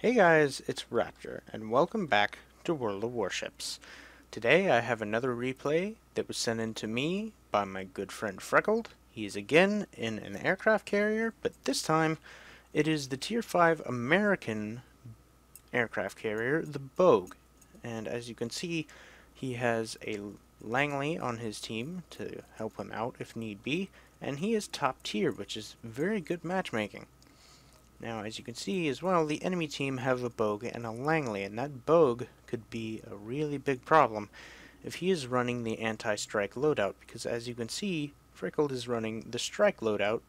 Hey guys, it's Raptor, and welcome back to World of Warships. Today I have another replay that was sent in to me by my good friend Freckled. He is again in an aircraft carrier, but this time it is the Tier 5 American aircraft carrier, the Bogue. And as you can see, he has a Langley on his team to help him out if need be, and he is top tier, which is very good matchmaking. Now, as you can see as well, the enemy team have a Bogue and a Langley, and that Bogue could be a really big problem if he is running the anti-strike loadout, because as you can see, Freckled is running the strike loadout,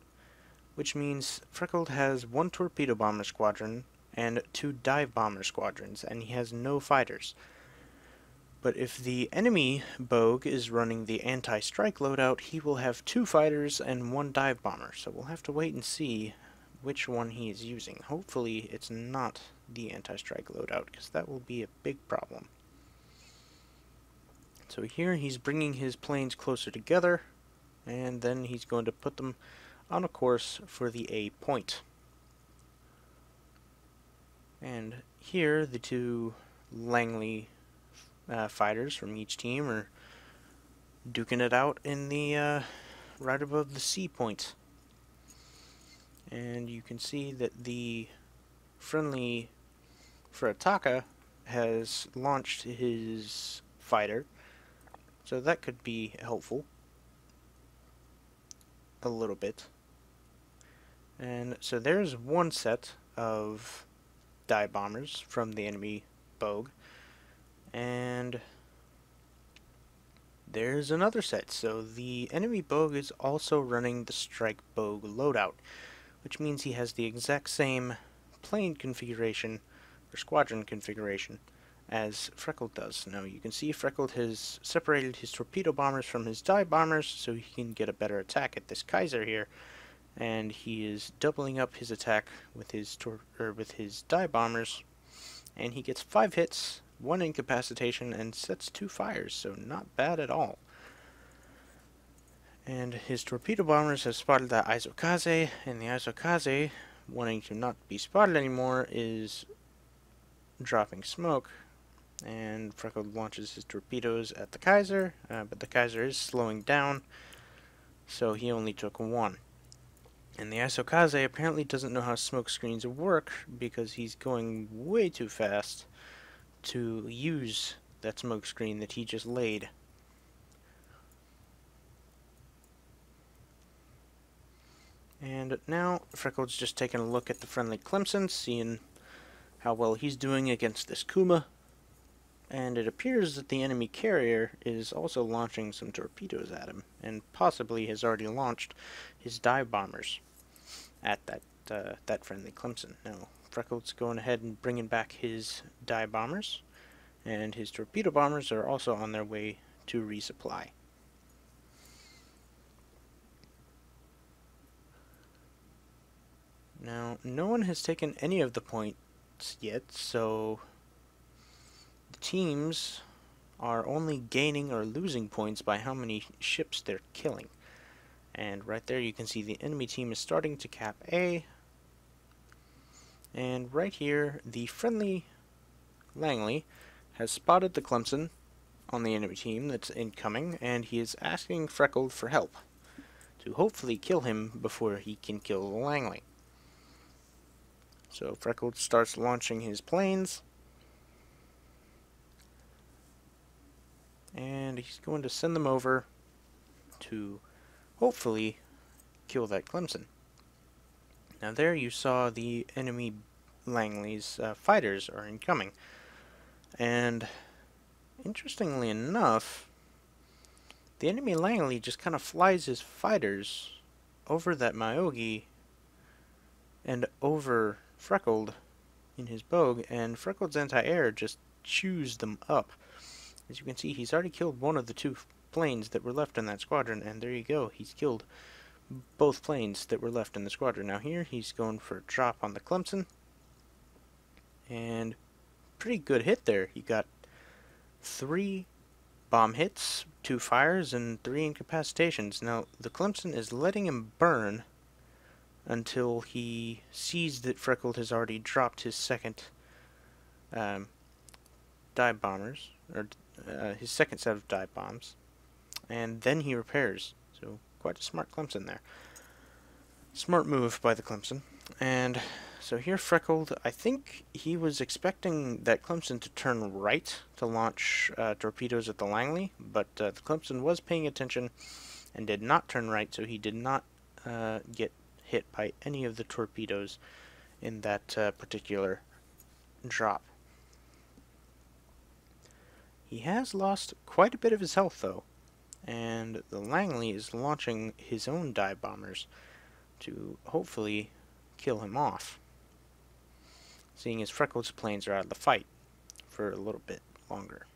which means Freckled has one torpedo bomber squadron and two dive bomber squadrons, and he has no fighters. But if the enemy Bogue is running the anti-strike loadout, he will have two fighters and one dive bomber, so we'll have to wait and see which one he is using. Hopefully it's not the anti-strike loadout, because that will be a big problem. So here he's bringing his planes closer together, and then he's going to put them on a course for the A point. And here the two Langley fighters from each team are duking it out in the right above the C point. And you can see that the friendly Furataka has launched his fighter, so that could be helpful a little bit. And so there's one set of dive bombers from the enemy Bogue, and there's another set. So the enemy Bogue is also running the strike Bogue loadout, which means he has the exact same plane configuration, or squadron configuration, as Freckled does. Now you can see Freckled has separated his torpedo bombers from his dive bombers so he can get a better attack at this Kaiser here, and he is doubling up his attack with his dive bombers, and he gets 5 hits, 1 incapacitation, and sets 2 fires, so not bad at all. And his torpedo bombers have spotted that Isokaze, and the Isokaze, wanting to not be spotted anymore, is dropping smoke. And Freckled launches his torpedoes at the Kaiser, but the Kaiser is slowing down, so he only took 1. And the Isokaze apparently doesn't know how smoke screens work, because he's going way too fast to use that smoke screen that he just laid. And now Freckled's just taking a look at the friendly Clemson, seeing how well he's doing against this Kuma. And it appears that the enemy carrier is also launching some torpedoes at him, and possibly has already launched his dive bombers at that friendly Clemson. Now Freckled's going ahead and bringing back his dive bombers, and his torpedo bombers are also on their way to resupply. Now, no one has taken any of the points yet, so the teams are only gaining or losing points by how many ships they're killing. And right there you can see the enemy team is starting to cap A. And right here, the friendly Langley has spotted the Clemson on the enemy team that's incoming, and he is asking Freckled for help to hopefully kill him before he can kill the Langley. So Freckled starts launching his planes, and he's going to send them over to hopefully kill that Clemson. Now there you saw the enemy Langley's fighters are incoming, and interestingly enough, the enemy Langley just kind of flies his fighters over that Myogi and over Freckled in his Bogue, and Freckled's anti-air just chews them up. As you can see, he's already killed one of the 2 planes that were left in that squadron, and there you go, he's killed both planes that were left in the squadron. Now here he's going for a drop on the Clemson, and pretty good hit there. He got 3 bomb hits, 2 fires, and 3 incapacitations. Now the Clemson is letting him burn until he sees that Freckled has already dropped his second um, dive bombers, or his second set of dive bombs, and then he repairs. So quite a smart Clemson there. Smart move by the Clemson. And so here Freckled, I think he was expecting that Clemson to turn right to launch torpedoes at the Langley, but the Clemson was paying attention and did not turn right, so he did not get hit by any of the torpedoes in that particular drop. He has lost quite a bit of his health, though, and the Langley is launching his own dive bombers to hopefully kill him off, seeing as Freckles' planes are out of the fight for a little bit longer.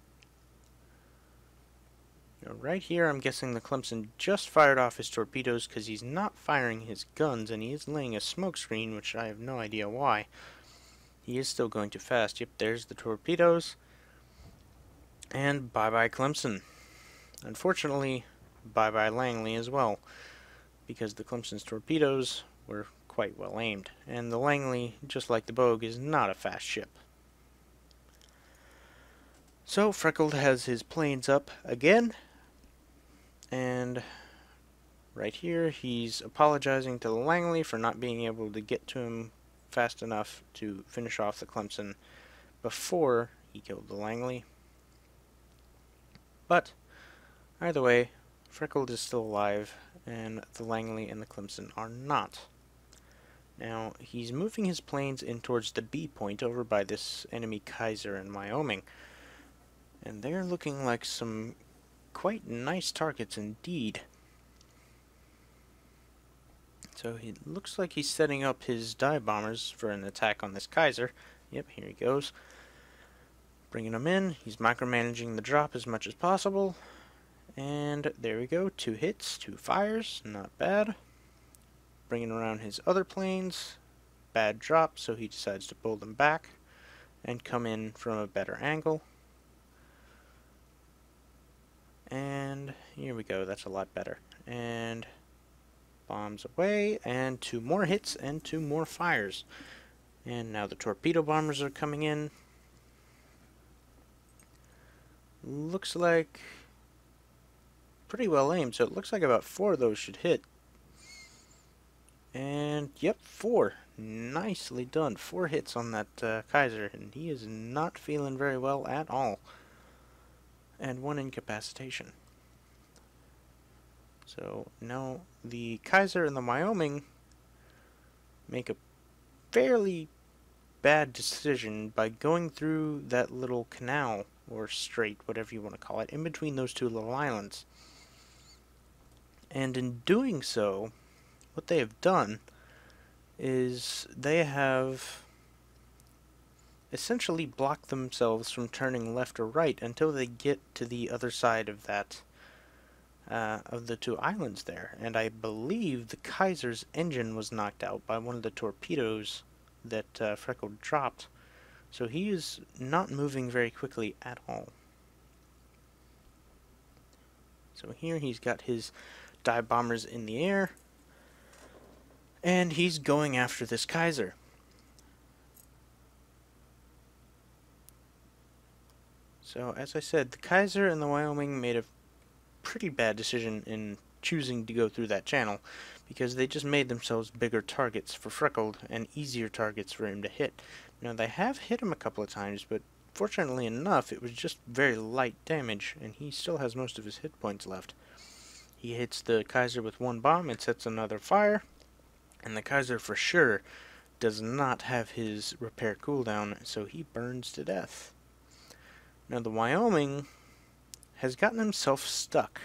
Right here, I'm guessing the Clemson just fired off his torpedoes because he's not firing his guns, and he is laying a smoke screen, which I have no idea why. He is still going too fast. Yep, there's the torpedoes. And bye-bye Clemson. Unfortunately, bye-bye Langley as well, because the Clemson's torpedoes were quite well aimed, and the Langley, just like the Bogue, is not a fast ship. So Freckled has his planes up again, and right here he's apologizing to the Langley for not being able to get to him fast enough to finish off the Clemson before he killed the Langley. But either way, Freckled is still alive, and the Langley and the Clemson are not. Now, he's moving his planes in towards the B point over by this enemy Kaiser in Wyoming, and they're looking like some quite nice targets indeed. So it looks like he's setting up his dive bombers for an attack on this Kaiser. Yep, here he goes. Bringing them in. He's micromanaging the drop as much as possible. And there we go. 2 hits, 2 fires. Not bad. Bringing around his other planes. Bad drop, so he decides to pull them back and come in from a better angle. And here we go. That's a lot better. And bombs away, and 2 more hits and 2 more fires. And now the torpedo bombers are coming in. Looks like pretty well aimed, so it looks like about 4 of those should hit. And yep, 4. Nicely done. 4 hits on that Kaiser, and he is not feeling very well at all. And 1 incapacitation. So now the Kaiser and the Wyoming make a fairly bad decision by going through that little canal or strait, whatever you want to call it, in between those 2 little islands. And in doing so, what they have done is they have essentially blocked themselves from turning left or right until they get to the other side of that of the 2 islands there. And I believe the Kaiser's engine was knocked out by one of the torpedoes that Freckled dropped, so he is not moving very quickly at all. So here he's got his dive bombers in the air, and he's going after this Kaiser. So as I said, the Kaiser and the Wyoming made a pretty bad decision in choosing to go through that channel, because they just made themselves bigger targets for Freckled and easier targets for him to hit. Now, they have hit him a couple of times, but fortunately enough, it was just very light damage, and he still has most of his hit points left. He hits the Kaiser with 1 bomb and sets another fire, and the Kaiser for sure does not have his repair cooldown, so he burns to death. Now, the Wyoming has gotten himself stuck,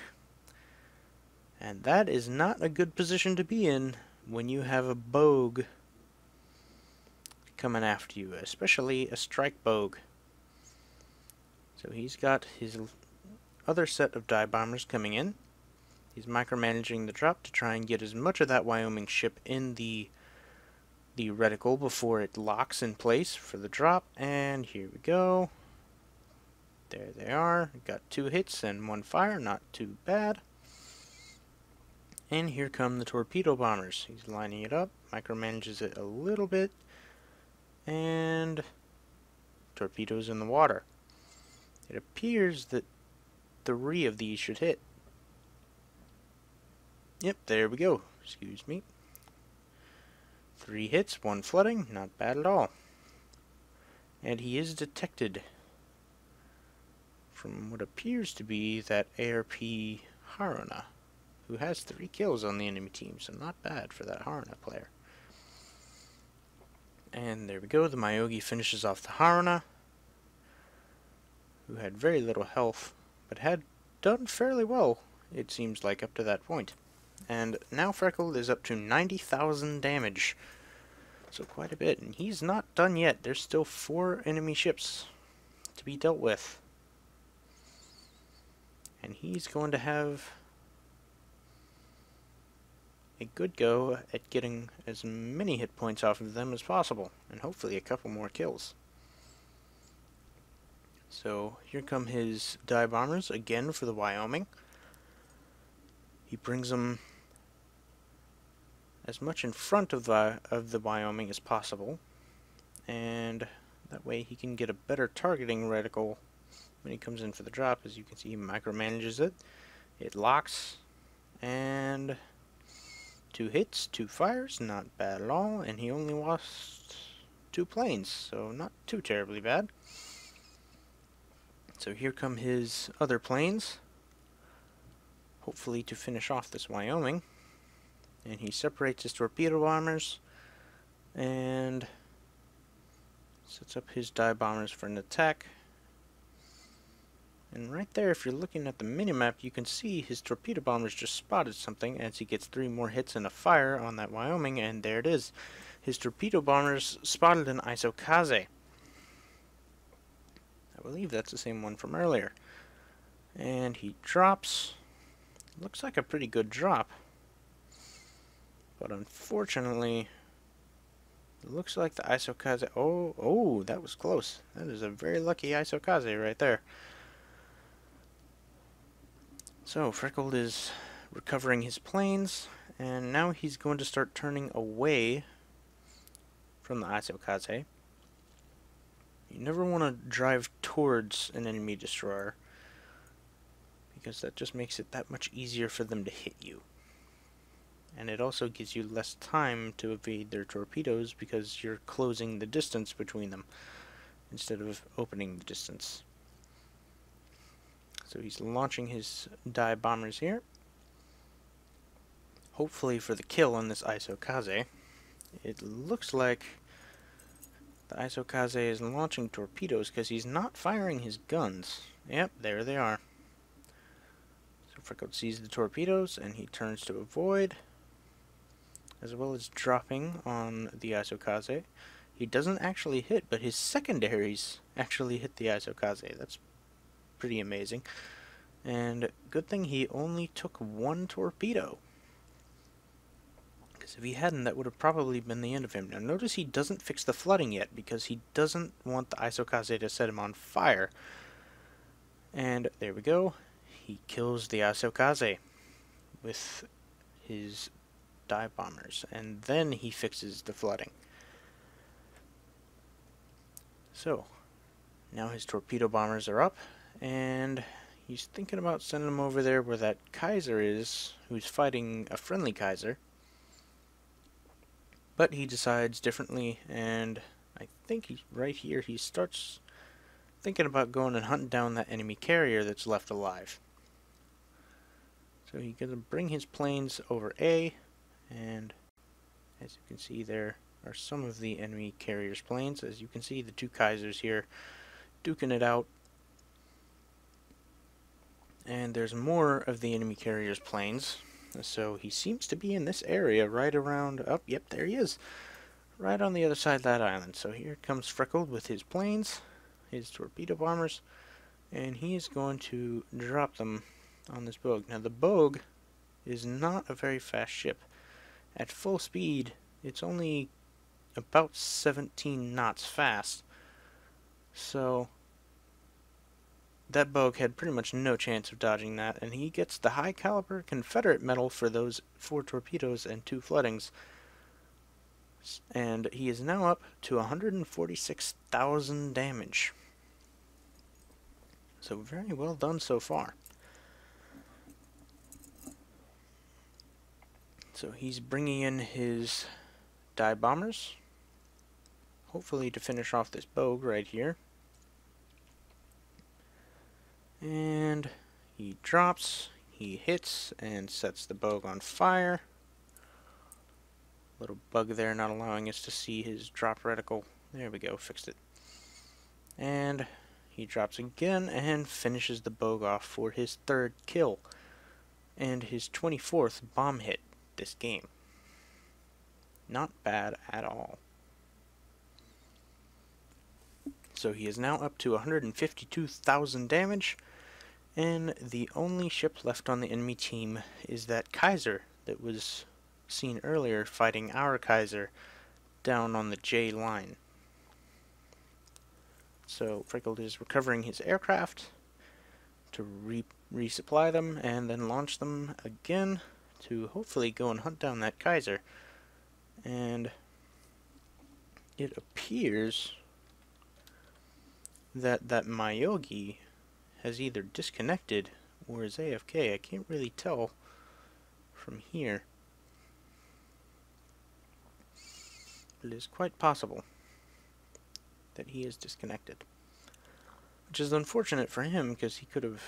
and that is not a good position to be in when you have a Bogue coming after you, especially a strike Bogue. So he's got his other set of dive bombers coming in. He's micromanaging the drop to try and get as much of that Wyoming ship in the reticle before it locks in place for the drop. And here we go. There they are. Got 2 hits and 1 fire. Not too bad. And here come the torpedo bombers. He's lining it up. Micromanages it a little bit. And torpedoes in the water. It appears that 3 of these should hit. Yep, there we go. Excuse me. 3 hits, 1 flooding. Not bad at all. And he is detected from what appears to be that ARP Haruna, who has 3 kills on the enemy team, so not bad for that Haruna player. And there we go, the Myogi finishes off the Haruna, who had very little health, but had done fairly well, it seems like, up to that point. And now Freckled is up to 90,000 damage, so quite a bit, and he's not done yet. There's still 4 enemy ships to be dealt with. And he's going to have a good go at getting as many hit points off of them as possible, and hopefully a couple more kills. So here come his dive bombers again for the Wyoming. He brings them as much in front of the Wyoming as possible, and that way he can get a better targeting reticle when he comes in for the drop. As you can see, he micromanages it. It locks, and 2 hits, 2 fires, not bad at all, and he only lost 2 planes, so not too terribly bad. So here come his other planes, hopefully to finish off this Wyoming. And he separates his torpedo bombers and sets up his dive bombers for an attack. And right there, if you're looking at the minimap, you can see his torpedo bombers just spotted something as he gets 3 more hits and a fire on that Wyoming, and there it is. His torpedo bombers spotted an Isokaze. I believe that's the same one from earlier. And he drops. Looks like a pretty good drop. But unfortunately, it looks like the Isokaze... Oh, that was close. That is a very lucky Isokaze right there. So, Freckled is recovering his planes, and now he's going to start turning away from the Isokaze. You never want to drive towards an enemy destroyer, because that just makes it that much easier for them to hit you. And it also gives you less time to evade their torpedoes because you're closing the distance between them instead of opening the distance. So he's launching his dive bombers here, hopefully for the kill on this Isokaze. It looks like the Isokaze is launching torpedoes because he's not firing his guns. Yep, there they are. So Freckled sees the torpedoes and he turns to avoid, as well as dropping on the Isokaze. He doesn't actually hit, but his secondaries actually hit the Isokaze. That's pretty amazing. And good thing he only took 1 torpedo, because if he hadn't, that would have probably been the end of him. Now notice he doesn't fix the flooding yet, because he doesn't want the Isokaze to set him on fire. And there we go. He kills the Isokaze with his dive bombers, and then he fixes the flooding. So now his torpedo bombers are up, and he's thinking about sending them over there where that Kaiser is, who's fighting a friendly Kaiser. But he decides differently, and I think right here he starts thinking about going and hunting down that enemy carrier that's left alive. So he's going to bring his planes over A, and as you can see, there are some of the enemy carrier's planes. As you can see, the 2 Kaisers here duking it out. And there's more of the enemy carrier's planes. So he seems to be in this area right around... Oh, yep, there he is. Right on the other side of that island. So here comes Freckled with his planes, his torpedo bombers, and he is going to drop them on this Bogue. Now the Bogue is not a very fast ship. At full speed, it's only about 17 knots fast. So that Bogue had pretty much no chance of dodging that, and he gets the high caliber Confederate medal for those 4 torpedoes and 2 floodings. And he is now up to 146,000 damage. So very well done so far. So he's bringing in his dive bombers, hopefully to finish off this Bogue right here. And he drops, he hits, and sets the Bogue on fire. Little bug there not allowing us to see his drop reticle. There we go, fixed it. And he drops again and finishes the Bogue off for his 3rd kill and his 24th bomb hit this game. Not bad at all. So he is now up to 152,000 damage, and the only ship left on the enemy team is that Kaiser that was seen earlier fighting our Kaiser down on the J line. So Freckled is recovering his aircraft to resupply them and then launch them again to hopefully go and hunt down that Kaiser. And it appears that Mayogi has either disconnected or is AFK. I can't really tell from here. It is quite possible that he is disconnected, which is unfortunate for him because he could have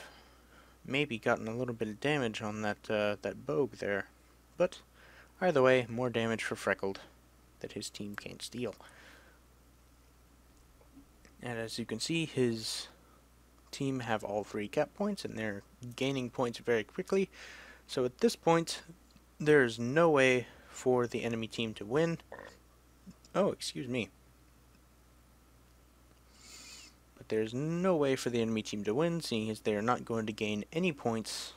maybe gotten a little bit of damage on that Bogue there. But either way, more damage for Freckled that his team can't steal. And as you can see, his team have all 3 cap points, and they're gaining points very quickly. So at this point, there's no way for the enemy team to win. Oh, excuse me. But there's no way for the enemy team to win, seeing as they are not going to gain any points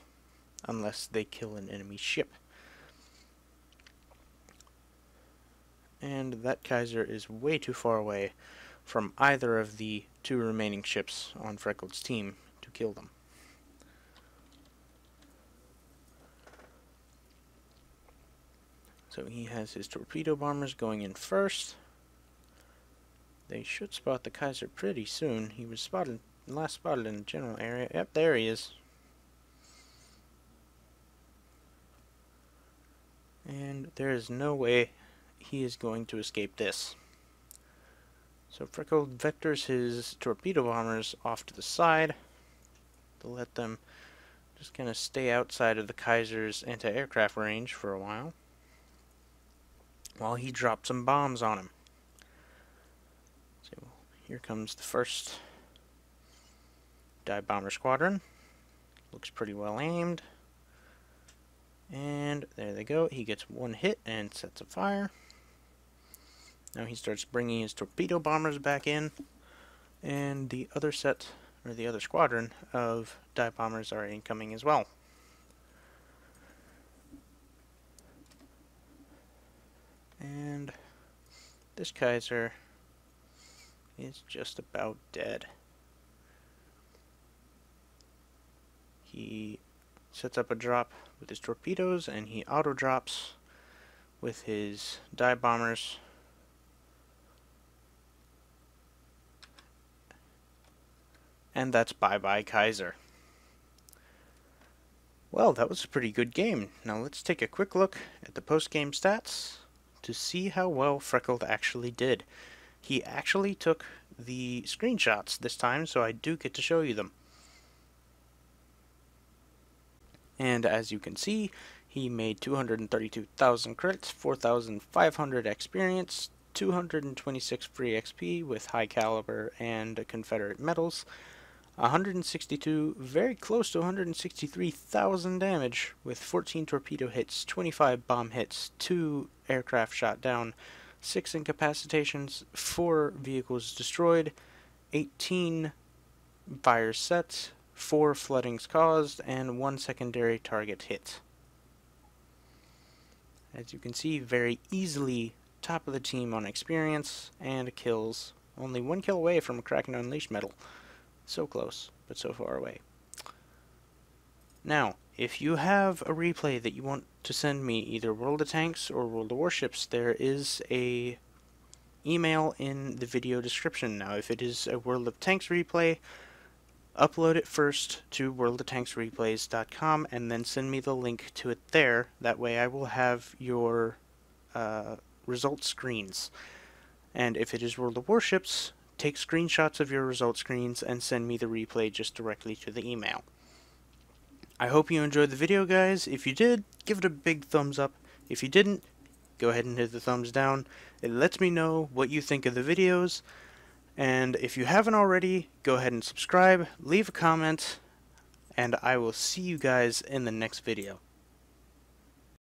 unless they kill an enemy ship. And that Kaiser is way too far away from either of the 2 remaining ships on Freckled's team to kill them. So he has his torpedo bombers going in first. They should spot the Kaiser pretty soon. He was last spotted in the general area. Yep, there he is. And there is no way he is going to escape this. So Freckled vectors his torpedo bombers off to the side to let them just kind of stay outside of the Kaiser's anti-aircraft range for a while he drops some bombs on him. So here comes the first dive bomber squadron. Looks pretty well aimed. And there they go. He gets 1 hit and sets a fire. Now he starts bringing his torpedo bombers back in, and the other set, or the other squadron of dive bombers are incoming as well. And this Kaiser is just about dead. He sets up a drop with his torpedoes, and he auto drops with his dive bombers. And that's bye-bye Kaiser. Well, that was a pretty good game. Now let's take a quick look at the post-game stats to see how well Freckled actually did. He actually took the screenshots this time, so I do get to show you them. And as you can see, he made 232,000 crits, 4,500 experience, 226 free XP with high caliber and Confederate medals, 162, very close to 163,000 damage with 14 torpedo hits, 25 bomb hits, 2 aircraft shot down, 6 incapacitations, 4 vehicles destroyed, 18 fires set, 4 floodings caused, and 1 secondary target hit. As you can see, very easily top of the team on experience and kills. Only 1 kill away from a Kraken Unleashed medal. So close, but so far away. Now, If you have a replay that you want to send me, either World of Tanks or World of Warships, there is a email in the video description. Now, if it is a World of Tanks replay, upload it first to worldoftanksreplays.com and then send me the link to it there. That way I will have your result screens. And if it is World of Warships, take screenshots of your result screens and send me the replay just directly to the email. I hope you enjoyed the video, guys. If you did, give it a big thumbs up. If you didn't, go ahead and hit the thumbs down. It lets me know what you think of the videos. And if you haven't already, go ahead and subscribe, leave a comment, and I will see you guys in the next video.